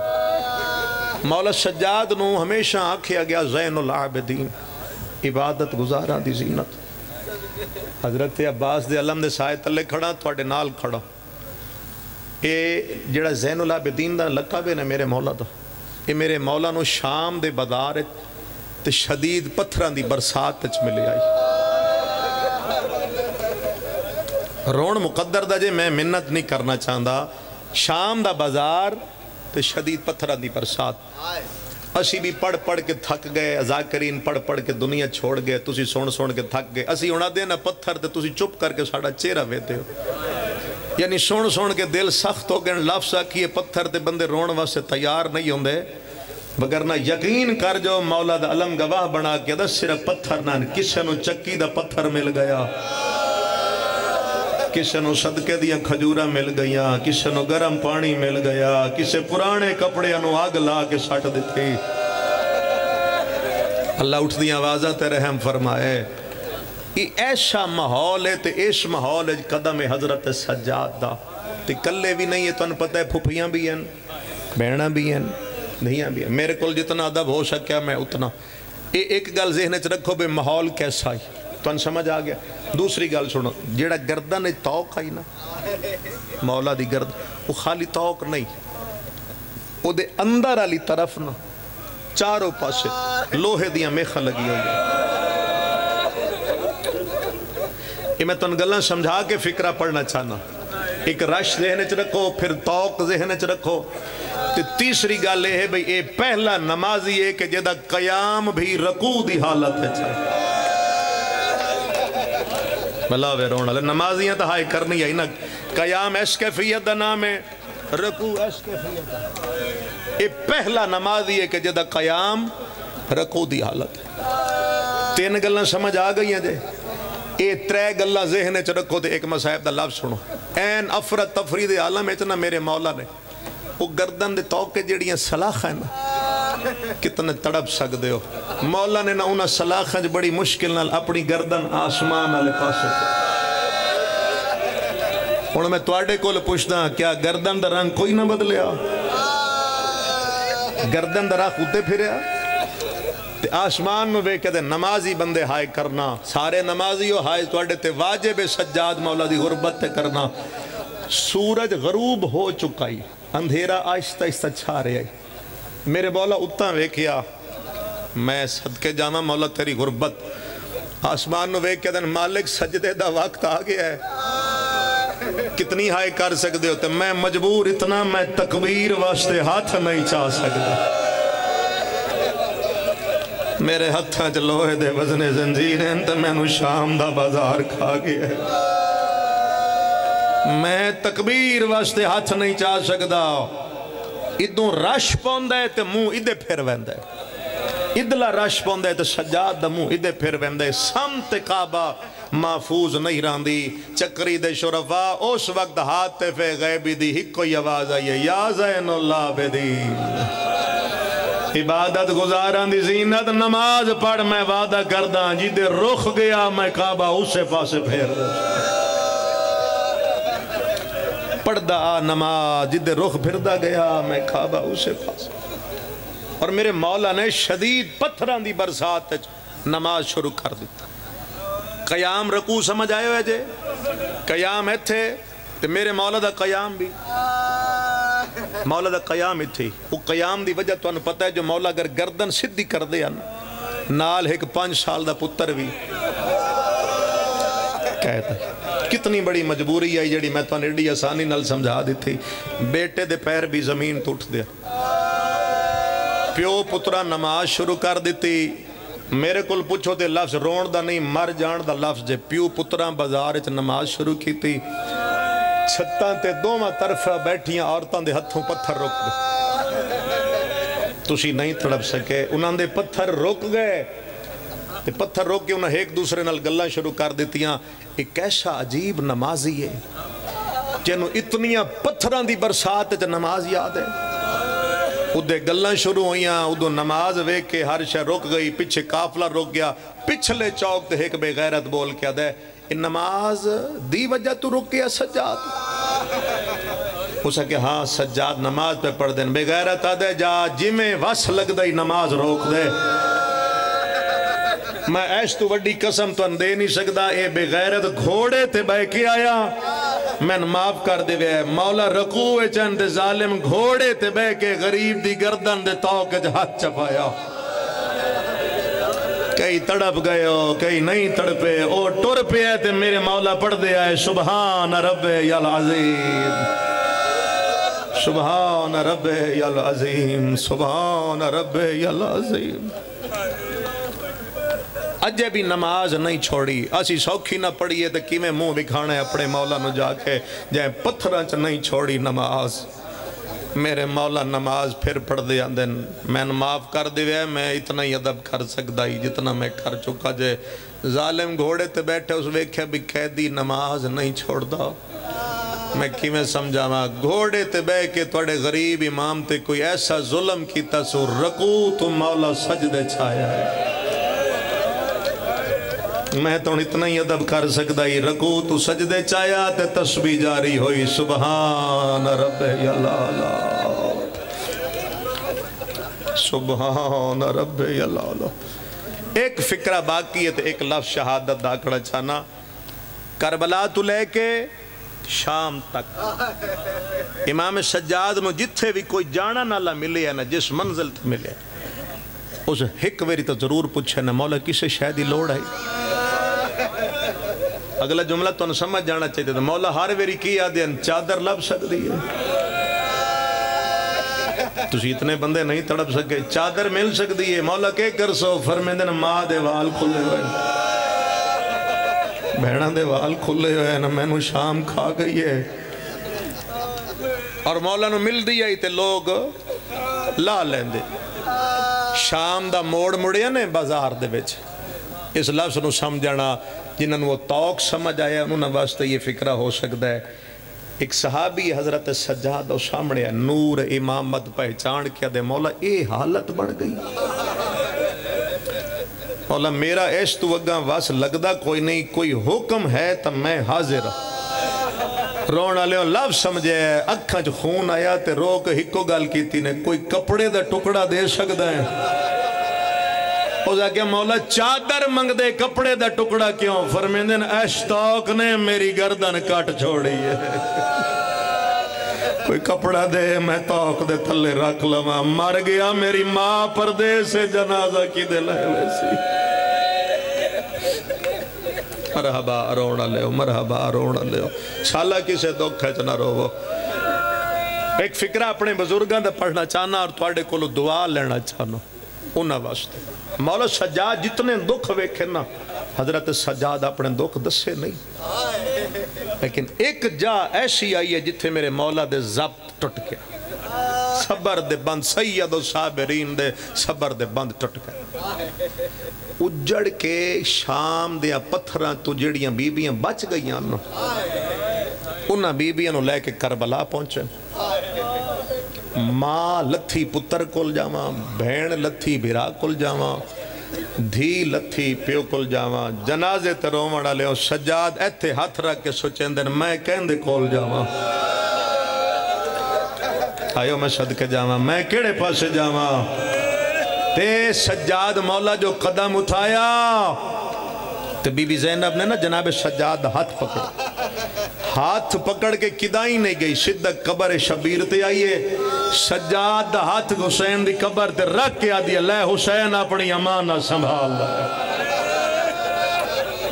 S1: مولا سجاد نو ہمیشہ آکھیا گیا زین العابدین، عبادت گزاراں دی زینت۔ حضرت عباس دے علم دے سائے تلے کھڑا تھوڑے نال کھڑا، اے جڑا زین العابدین دا لقب ہے نا میرے مولا دا، اے میرے مولا نو شام دے بازار تے شدید پتھراں دی برسات وچ ملے آئی۔ رون مقدر دا جے میں منت نہیں کرنا چاہندا، شام دا بازار تے شدید پتھراں دی برسات، اسی بھی پڑھ پڑھ کے تھک گئے، ذاکرین پڑھ پڑھ کے دنیا چھوڑ گئے، تسی سن کے تھک گئے، اسی اُنا دینا پتھر تے تسی چپ کر کے ساڑا چہرہ ویتے ہو، یعنی سن کے دل سخت ہو گئے، لفظ آکھیے پتھر تے بندے رون واسطے تیار نہیں ہوندے، بگرنہ یقین کر جو مولا دا علم گواہ بنا کے دا صرف پتھر نہ، کسے نو چکی دا پتھر مل گیا، کسے نو صدقے دیا کھجورہ مل گیا، کسے نو گرم پانی مل گیا، کسے پرانے کپڑے انو آگ لا کے ساٹھ دیتے۔ اللہ اٹھ دیا آوازہ تے رحم فرمائے، یہ ایسا محول ہے تے اس محول ہے قدم حضرت سجاد دا، تے کلے بھی نہیں ہے تو ان پتہ ہے پھپیاں بھی ہیں، بہناں بھی ہیں، دھیاں بھی ہیں، میرے کل جتنا ادب ہو سکیا میں اتنا۔ ایک گل ذہن چ رکھو بے محول کیسا ہے تو ان سمجھ آ گیا۔ دوسری گل سنو، جیڑا گردن توق آئی نا مولا دی گردن، وہ خالی توق نہیں، وہ دے اندر علی طرف نا چاروں پاسے لوہے دیاں میخہ لگی ہوئی۔ یہ میں تو ان گلیں سمجھا کے فکرہ پڑھنا چاہنا، ایک رش ذہن چ رکھو، پھر توق ذہن چ رکھو۔ تیسری گل یہ ہے بھئی اے پہلا نمازی ہے کہ جدہ قیام بھی رکوع دی حالت ہے چاہے بلاوے رونا لے نمازیاں تو ہائے کرنی ہے نا، قیام اس کیفیت دا نام ہے، رکوع اس کیفیت دا، اے پہلا نمازی ہے کہ جدہ قیام رکوع دی حالت ہے۔ تین گلیں سمجھ آ گئی ہیں جے، اے ترے گلہ ذہن چ رکھو تے ایک مصاحب دا لفظ سنو، این افرت تفرید عالم اتنا میرے مولا نے وہ گردن دے توقع جڑیاں سلاخ ہیں نا کتنے تڑپ سکتے ہو، مولا نے نہ انہاں سلاخ ہیں بڑی مشکل نال اپنی گردن آسمان والے پاسے۔ اور میں تواڈے کول پوچھدا کیا گردن دا رنگ کوئی نہ بدلیا؟ گردن دا رنگ اُتے پھریا تے آسمان میں بے کہتے نمازی بندے ہائے کرنا، سارے نمازی ہو ہائے تواڈے تے واجب سجاد مولا دی غربت تے کرنا۔ سورج غروب ہو چکا ہی، اندھیرا آہستہ آہستہ چھا رہے ہیں، میرے مولا اتنا ویکھیا، میں صدقے جانا مولا تیری غربت، آسمان نو ویکھ کے دن مالک سجدے دا وقت آ گیا ہے، کتنی ہائے کر سکتے ہوتے، میں مجبور اتنا میں تکبیر واسطے ہاتھ نہیں چاہ سکتا، میرے ہتھاں چ لوہے دے وزن زنجیر ہیں تو میں نو شام دا بازار کھا گیا ہے، میں تکبیر واسطے ہاتھ نہیں چاہ سکتا، ادھوں رش پوندا ہے تے منہ ادھے پھر ویندا ہے، ادھلا رش پوندا ہے تے سجاد دا منہ ادھے پھر ویندا ہے، سمت کعبہ محفوظ نہیں راندی، چکری دے شرفا اس وقت ہاتھ فے غیبی دی ہی کوئی آواز آئی ہے، یا زین اللہ بدین، عبادت گزاران دی زینت نماز پڑھ میں وعدہ کردہ جدے رخ گیا میں کعبہ اسے پاسے پھیر دے پڑھدا نماز جدے رخ پھردہ گیا میں کعبہ اسے پاسے۔ اور میرے مولا نے شدید پتھران دی برسات نماز شروع کر دیتا، قیام رکوع سمجھ آئے ہوئے جے قیام ایتھے تے میرے مولا دا قیام بھی مولا دا قیام ایتھے وہ قیام دی وجہ تو انہوں پتہ ہے جو مولا اگر گردن سدھی کر دے نال ایک 5 سال دا پتر بھی کہتا ہے کتنی بڑی مجبوری ہے جڑی میں تو ایڈی آسانی نال سمجھا دی تھی بیٹے دے پیر بھی زمین ٹوٹ دیا پیو پترا نماز شروع کر دیتی میرے کل پوچھو تے لفظ رون دا نہیں مر جان دا لفظ جے پیو پترا بازار وچ نماز شروع کی تھی چھتاں تے دوواں طرف بیٹھیاں عورتاں دے ہتھوں پتھر رک گئے تسی نہیں تڑپ سکے انہاں دے پتھر رک گئے تے پتھر روک کے انہاں ایک دوسرے نال گلاں شروع کر دیتیاں ایک ایسا عجیب نمازی ہے جنہوں اتنیاں پتھراں دی برسات تے نماز یاد ہے ادھے گلاں شروع ہوئیاں ادھو نماز ویک کے ہر شے رک گئی پیچھے قافلہ رک گیا پچھلے چوک تے ایک بے غیرت بول کے دے ان نماز دی وجہ تو رک گیا سجاد ہو سکے ہاں سجاد نماز پہ پڑھ دیں بے غیرت آدھے جا جمیں وس لگ دائی نماز روک دے میں ایس تو وڈی قسم تو دے نہیں سکتا اے بے غیرت گھوڑے تے بے کے آیا میں معاف کر دے وے مولا رکوع چند ظالم گھوڑے تے بے کے غریب دی گردن دے توک ہاتھ چپایا کئی تڑپ گئے ہو کئی نہیں تڑپے او ٹر پہ ہے تے میرے مولا پڑھ دے آئے سبحان رب العظیم سبحان رب العظیم سبحان رب العظیم اجے بھی نماز نہیں چھوڑی اسی سوکھی نہ پڑھئے تو کی میں منہ بکھانے اپنے مولا نو جا کے جائیں پتھرانچ نہیں چھوڑی نماز میرے مولا نماز پھر پڑھ دیا دن میں معاف کر دیوے میں اتنا ہی ادب کر سکتا ہی جتنا میں کر چکا جے ظالم گھوڑے تے بیٹھے اس ویکھے بھی قیدی نماز نہیں چھوڑ دا میں کی میں سمجھا ماں گھوڑے تے بے کے توڑے غریب امام تے کوئی ایسا ظلم کی تسو رکوع تو مولا سجدے چھایا ہے میں تو اتنا ہی ادب کر سکتا ہی رکوع تو سجدے چایا تے تسبیح جاری ہوئی سبحان رب العلا سبحان رب العلا ایک فکرہ باقی ہے تو ایک لفظ شہادت داکڑا چھانا کربلا تو لے کے شام تک امام سجاد میں جتھے بھی کوئی جانا نالا ملے ہے نا جس منزل تے ملے اس ہک ویری تو ضرور پوچھے نا مولا کسے شاید ہی لوڑ ہے اگلا جملہ تو انہوں سمجھ جانا چاہتے تھا مولا ہر ویری کی آدھے چادر لب سکتی ہے تسی اتنے بندے نہیں تڑپ سکے چادر مل سکتی ہے مولا کے کر سو فرمیندن ماں دے وال کھلے ہوئے بہنہ دے وال کھلے ہوئے نا میں نو شام کھا گئی ہے اور مولا نو مل دیا ہی تے لوگ لا لیں دے شام دا موڑ مڑیا نے بازار دے بچ اس لفظ نو سمجھانا جنہوں نے وہ توق سمجھ آیا انہوں نے واسطے یہ فکرہ ہو سکتا ہے ایک صحابی حضرت سجاد اور سامنے نور امامت پہچان کیا دے مولا اے حالت بڑھ گئی مولا میرا ایس تو وگاں واس لگدا کوئی نہیں کوئی حکم ہے تو میں حاضر رونا لے لفظ سمجھے اکھاں جو خون آیا تے رو کے ہکو گال کیتی نے کوئی کپڑے دا ٹکڑا دے سکتا ہے او جا کہ مولا چادر منگ دے کپڑے دا ٹکڑا کیوں فرمیندن اشتاق نے میری گردن کٹ چھوڑی ہے کوئی کپڑا دے میں توق دے تھلے رکھ لما مر گیا میری ماں پردے سے جنازہ کی دے لائے ویسی مرحبا رونا لے مرحبا رونا لے شالا کسے دکھ ہے چنا رو ایک فکرہ اپنے بزرگاں دا پڑھنا چاہنا اور توڑے کولو دعا لینا چاہنا انہا واسطے مولا سجاد جتنے دکھ ویکھے نا حضرت سجاد اپنے دکھ دسے نہیں لیکن ایک جا ایسی آئی ہے جتھے میرے مولا دے ضبط ٹٹ گیا صبر دے بند سید و صابرین دے صبر دے بند ٹٹ گیا اجڑ کے شام دیا پتھراں تو جڑیاں بیبیاں بچ گئیاں انہاں بیبیاں نو لے کے کربلا پہنچے ماں لتھی پتر کل جاواں بھین لتھی بھیرا کل جاواں دھی لتھی پیو کل جاواں جنازے تے رومڑا لے سجاد ایتھے ہاتھ رکھ کے سوچیں میں کہندے کول جاواں آئیو میں صدقے جاواں میں کیڑے پاسے جاواں تے سجاد مولا جو قدم اٹھایا تو بی بی زینب نے نا جناب سجاد ہاتھ پکڑ کے کدائی نہیں گئی، سدھا قبر شبیر تے آئیے، سجاد ہاتھ حسین دی قبر تے رکھ کے آدھی لے حسین اپنی امانہ سنبھال لے،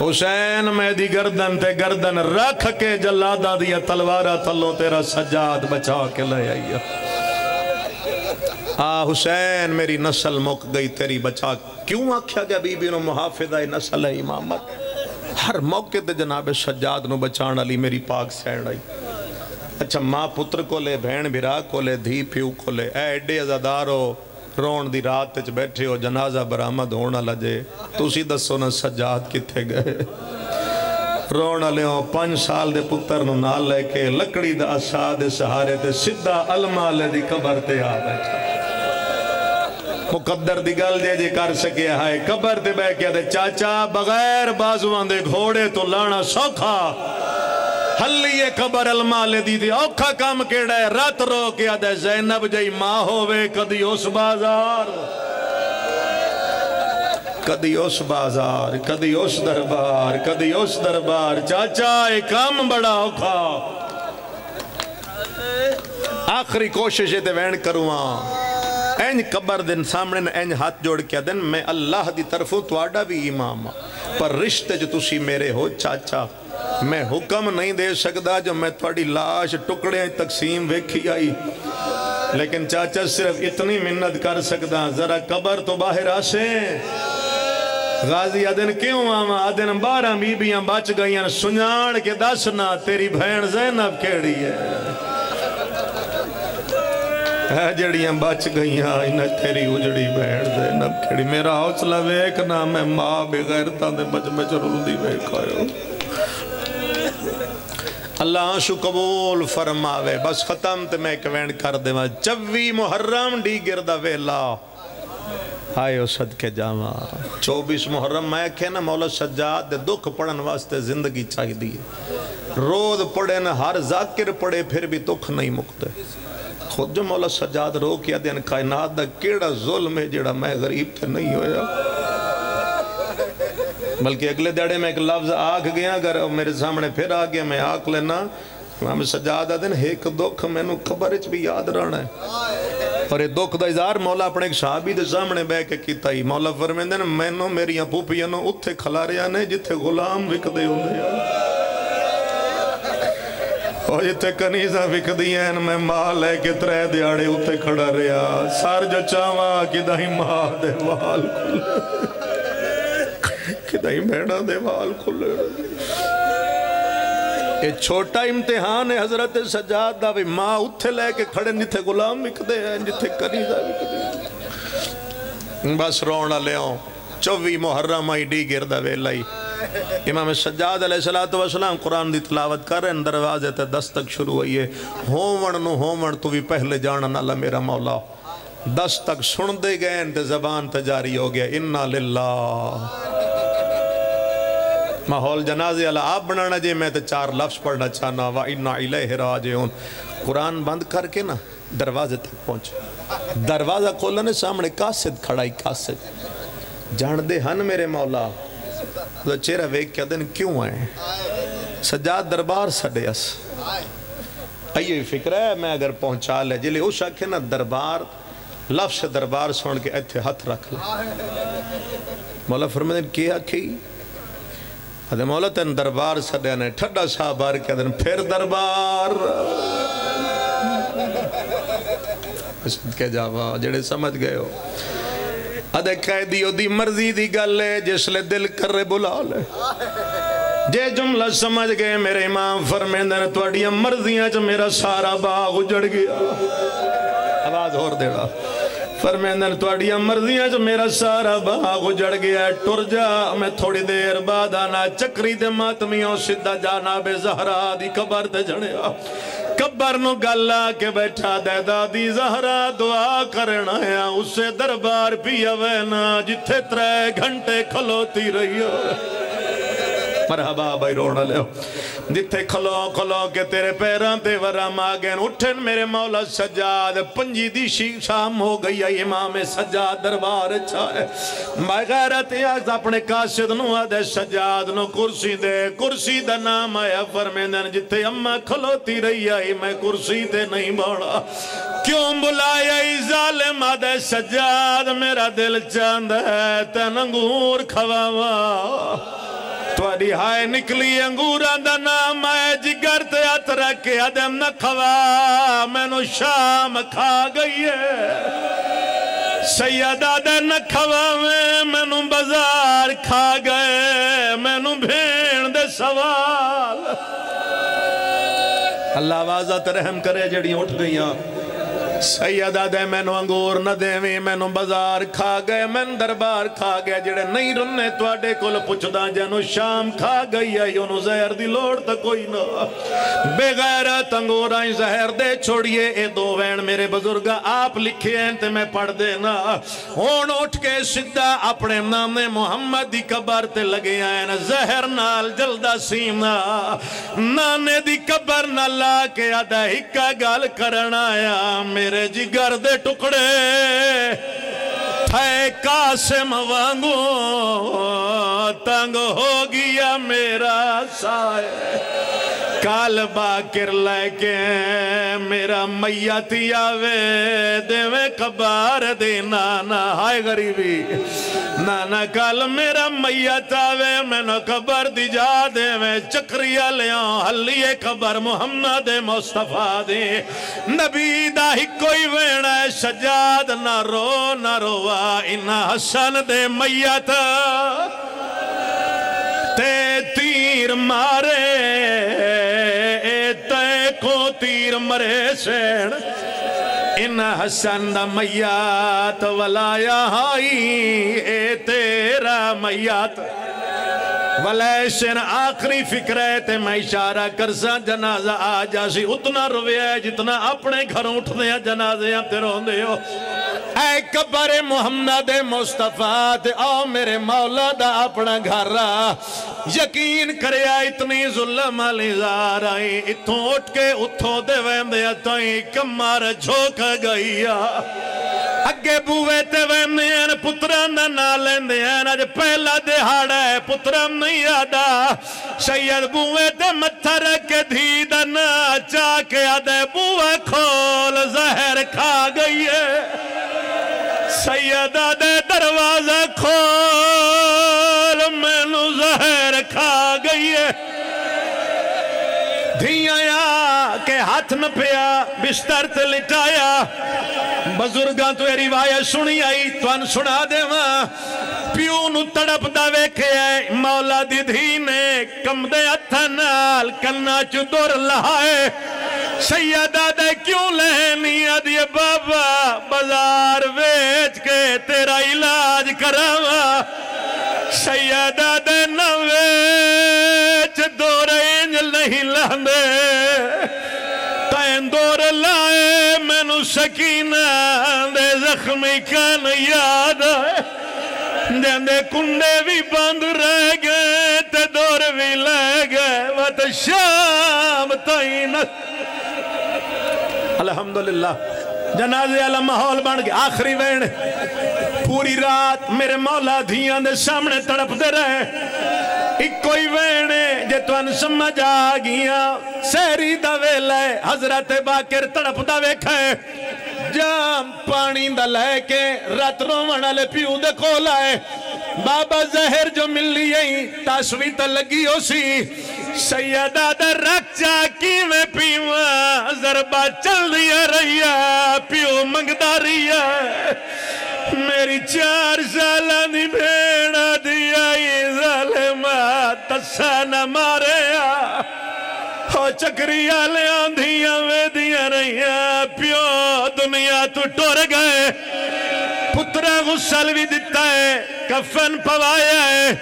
S1: حسین میں دی گردن تے گردن رکھ کے جلادہ دیا تلوارہ تلو تیرا سجاد بچا کے لے آئیے۔ حسین میری نسل مک گئی تیری بچا، کیوں آکھیا گیا بی بی نو محافظہ نسل ہے امامت؟ ہر موقع تے جناب سجاد نو بچان علی میری پاک سین آئی۔ اچھا ماں پتر کو لے، بہن بھرا کو لے، دھی پیو کو لے، اے ایڈے عزادارو رون دی رات تچ بیٹھے ہو، جنازہ برآمد ہونا لجے، تو اسی دسو نا سجاد کتھے گئے؟ رونا لے ہو 5 سال دے پتر نو نال لے کے لکڑی دا آسا دے سہارے تے سدھا المالے دی قبر تے آ بیٹھا، مقدر دی گل جے کر سکے ہائے قبر تے بے کیا دے چاچا بغیر بازوان دے گھوڑے تو لانا سوکھا، حلیے قبر المالے دی دی اوکھا کام کیڑا ہے، رات رو کیا دے زینب جائی ماں ہووے کدی اس بازار، کدی اس بازار، کدی اس دربار، کدی اس دربار، چاچا ایک کام بڑا اوکھا، آخری کوشش تے وین کروان، این قبر دن سامنے این ہاتھ جوڑ کیا دن میں اللہ دی طرفوں تواڈا بھی امام پر رشتے جو تسی میرے ہو چاچا، میں حکم نہیں دے سکدا جو میں تواڈی لاش ٹکڑے تقسیم ویکھی آئی، لیکن چاچا صرف اتنی منت کر سکدا ذرا قبر تو باہر آسیں۔ غازی آدن کیوں آما؟ آدن 12 بیبیاں بچ گئیاں، سنجاڑ کے دسنا تیری بہن زینب کیڑی ہے، جڑیاں بچ گئیاں انہیں تیری اجڑی بہن زینب کیڑی، میرا حوصلہ ویکنا میں ماں بغیرتاں دے بچ رودی ویکھاؤ۔ اللہ آنشو قبول فرماوے، بس ختم تے میں کوین کر دے ماں 24 محرم ڈی گردہ ویلا آئیو صدقے جاما، 24 محرم میں کہنا مولا سجاد دے دکھ پڑھن واسطے زندگی چاہی دی، روز پڑھے نہ ہر ذاکر پڑھے پھر بھی دکھ نہیں مکتے، خود جو مولا سجاد رو کیا دین کائنات دا کیڑا ظلم ہے جڑا میں غریب تے نہیں ہویا، بلکہ اگلے دیڑے میں ایک لفظ آکھ گیا، اگر میرے سامنے پھر آگیا میں آکھ لینا، امام سجاد دین ایک دکھ میں نو قبرچ بھی یاد رہنا ہے، اور ایک دکھ دا اظہار مولا اپنے ایک صحابی دے سامنے بے کے کیتا ہی، مولا فرمین دین میں نو میری پوپیاں نو اتھے کھلاریاں نے جتھے غلام وک دے ہوندے ہیں، اور جتے کنیزہ وک دیئن میں ماں لے کے 3 دیاڑے اتے کھڑا رہا، سار جو چاہواں کہ دائی ماں دے وال کھلے، کہ دائی بھیڑا دے وال کھلے۔ یہ چھوٹا امتحان ہے حضرت سجاد دا، بھی ماں اتے لے کے کھڑے جتے غلام وک دے ہیں، جتے کنیزہ وک دے ہیں، بس رونا لے آؤں 24 محرم آئی ڈی گردہ ویلائی، امام سجاد علیہ السلام قرآن دی تلاوت کر رہے ہیں، دروازے تے دستک شروع ہوئی ہے، ہومن تو بھی پہلے جانا نالا میرا مولا، دستک سن دے گئے تے زبان تے جاری ہو گیا، اِنَّا لِلَّهِ، ماحول جنازے اللہ آپ بنانا جے میں تے 4 لفظ پڑھنا چاہنا، وَإِنَّا إِلَيْهِ رَاجِعُونَ، قرآن بند کر کے نا دروازے تک پہنچے، دروازہ کھولنے سامنے قاصد کھڑائی، قاصد جان دے ہن میرے مولا، تو چہرہ ویک کیا دن کیوں آئے؟ سجاد دربار سڑے اس آئیے فکر ہے میں اگر پہنچا لے جلے اس آکھے نا دربار، لفظ دربار سن کے ایتھے ہاتھ رکھ لے، مولا فرمائے کیا کھی؟ ادھے مولا تین دربار سڑے نے ٹھڈا سا بار کیا دن پھر دربار کے جاوا جڑے سمجھ گئے ہو، ادھے قیدیو دی مرضی دی گل ہے جس لے دل کر رہے بلا لے، جے جملہ سمجھ گئے میرے امام فرمیندن توڑیاں مرضیاں چا میرا سارا باغ اجڑ گیا، آواز اور دے رہا، فرمیندن توڑیاں مرضیاں چا میرا سارا باغ اجڑ گیا، ٹر جا میں تھوڑی دیر بعد آنا چکری دے ماتمیوں سدھا جانا بے زہرا دی قبر دے جھڑیا، قبر نو گلا کے بیٹھا دے دادی زہرا دعا کرنا ہے اسے دربار پیا وینا جتھے 3 گھنٹے کھلوتی رہی ہو، مرحبا بھائی رونا لے ہو، جتھے کھلو کھلو کے تیرے پیران تے ورم آگئن اٹھن میرے مولا سجاد پنجی دی شام ہو گئی ہے امام سجاد دربار چاہے غیرت یاز اپنے قاصد نو آدھے سجاد نو کرسی دے کرسی دا نام آیا فرمیندن جتھے اممہ کھلوتی رہی آئی میں کرسی تے نہیں بڑا کیوں بلایا ای ظالم آدھے سجاد میرا دل چاند ہے تن انگور کھواوا توڑی ہائے نکلی انگورہ دا نام آئے جگر تے ہاتھ رکھے ادم نہ کھوا میں نو شام کھا گئی ہے سیدہ دے نہ کھوا میں نو بازار کھا گئے میں نو بھین دے سوال اللہ آوازت رحم کرے جڑی اٹھ گئی سیدہ دے میں نو انگور نہ دیویں میں نو بازار کھا گئے میں دربار کھا گئے جڑے نہیں رنے توڑے کل پچھدا جنو شام کھا گئی ہے یونو زہر دی لوڑ تا کوئی نہ بے غیرت انگور آئیں زہر دے چھوڑیے اے دو وین میرے بزرگا آپ لکھے ہیں تے میں پڑھ دینا ہون اٹھ کے سدھا اپنے نام محمد دی قبر تے لگے آئیں زہر نال جلدہ سینا نانے دی قبر نہ لا کے آدھا ہکا گال کرنا آیا میرے جگر دے ٹکڑے تھے قاسم وانگو تنگ ہو گیا میرا سائے کال باکر لے کے میرا میتی آوے دیوے قبار دی نانا ہائے غریبی نانا کال میرا میت آوے میں نو قبر دی جا دیوے چکریہ لیاں حلیے قبر محمد مصطفیٰ دی نبی دا ہی کوئی وینا ہے سجاد نہ رو نہ روا انہا حسن دے میت تے تیر مارے کو تیر مرے سین ان حسن دا میات ولایا ہائی اے تیرا میات ولیشن آخری فکر ہے تے میں اشارہ کرسا جنازہ آ جاسی اتنا روے ہے جتنا اپنے گھروں اٹھ دیا جنازے ہم تے رون دے ہو اے قبر محمد مصطفیٰ تے آؤ میرے مولا دا اپنا گھر رہا یقین کریا اتنی ظلم علی زار آئی اتھوں اٹھ کے اتھوں دے ویندے اتائیں کمار جھوک گئیا اگے بوے تے ویندے ہیں پتران دا نالین دے ہیں آج پہلا دہاڑا ہے پتران نہیں آدھا سید بوے تے متھر کے دھی دا نا چاکے آدھے بوے کھول زہر کھا گئی ہے سیدہ دے دروازہ کھول میں نو زہر کھا گئی ہے دھیاں یا کہ ہاتھ نہ پیا بستر تے لٹایا بزرگاں تو یہ روایت سنی آئی تو ان سنا دے ماں پیو نو تڑپ دا ویکھے ہے مولا دی دھی نے کم دے اتھنال کنا چو دور لہائے سیدہ دے کیوں لہنی آدھی بابا بازار ویچ کے تیرا علاج کراوا سیدہ دے نہ ویچ دور انجل نہیں لہندے تین دور لائے میں نو سکینہ دے زخمی کان یاد ہے دے کنڈے بھی بند رہ گئے تے دور بھی لے گئے وقت شام تائین الحمدللہ جنازے والا ماحول بن گیا آخری وین پوری رات میرے مولا دھیاں دے سامنے تڑپ دے رہے ایک کوئی وینے جے تو ان سمجھ آگیا سہری دا ویلے حضرت باکر تڑپ دا ویکھے جام پانی دا لے کے رات رومن لے پیو دے کھولا ہے بابا زہر جو مل لیئی تاسویت لگی ہو سی سیدہ در رکھ چاکی میں پیوا ضربہ چل دیا رہیا پیو منگدہ رہیا میری 4 سالہ دی بھیڑا دیا یہ ظالمہ تسا نہ ماریا ہو چکریہ لے آندھیاں وے دیا رہیا پیو دنیا تو ٹور گئے پترہ غسل بھی دیتا ہے کفن پوایا ہے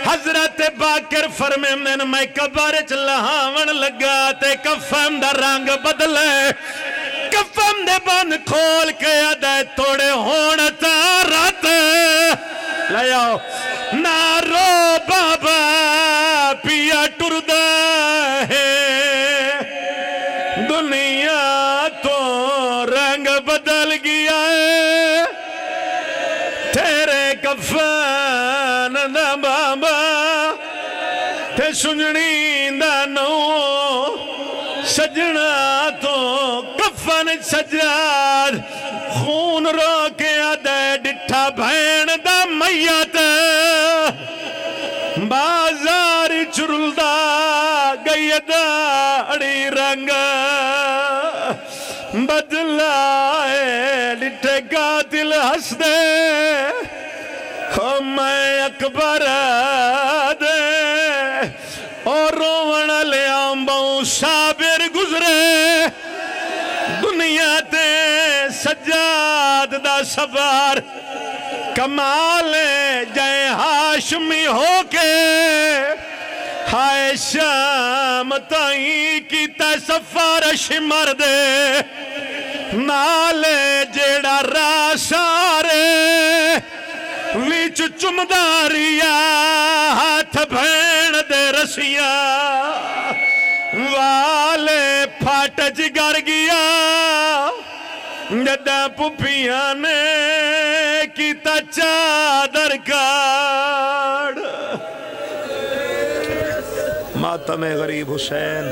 S1: حضرت باکر فرمیندن میں قبر چلہاون لگا تے کفن دا رنگ بدلے کفن دے بند کھول کے آدھے توڑے ہونتا رات لے آؤ نہ رو بابا پیا ٹردہ ہے کفن دا بابا تے سنجنی دا نو سجنا تو کفن سجاد خون رو کے آدھے ڈٹھا بھین دا میت بازار چرل دا گئی داڑی رنگ بدلائے ڈٹھے قاتل ہس دے میں اکبر دے اور روون لے آمباؤں صابر گزرے دنیا تے سجاد دا سفار کمال جائے ہاشمی ہو کے ہائے شام تائیں کی تے سفارش مردے نالے جیڑا راسارے ویچ چمداریا ہاتھ بھین دے رسیا والے پھاٹج گر گیا جدہ پپیاں نے کیتا چادر کاڑ ماتم غریب حسین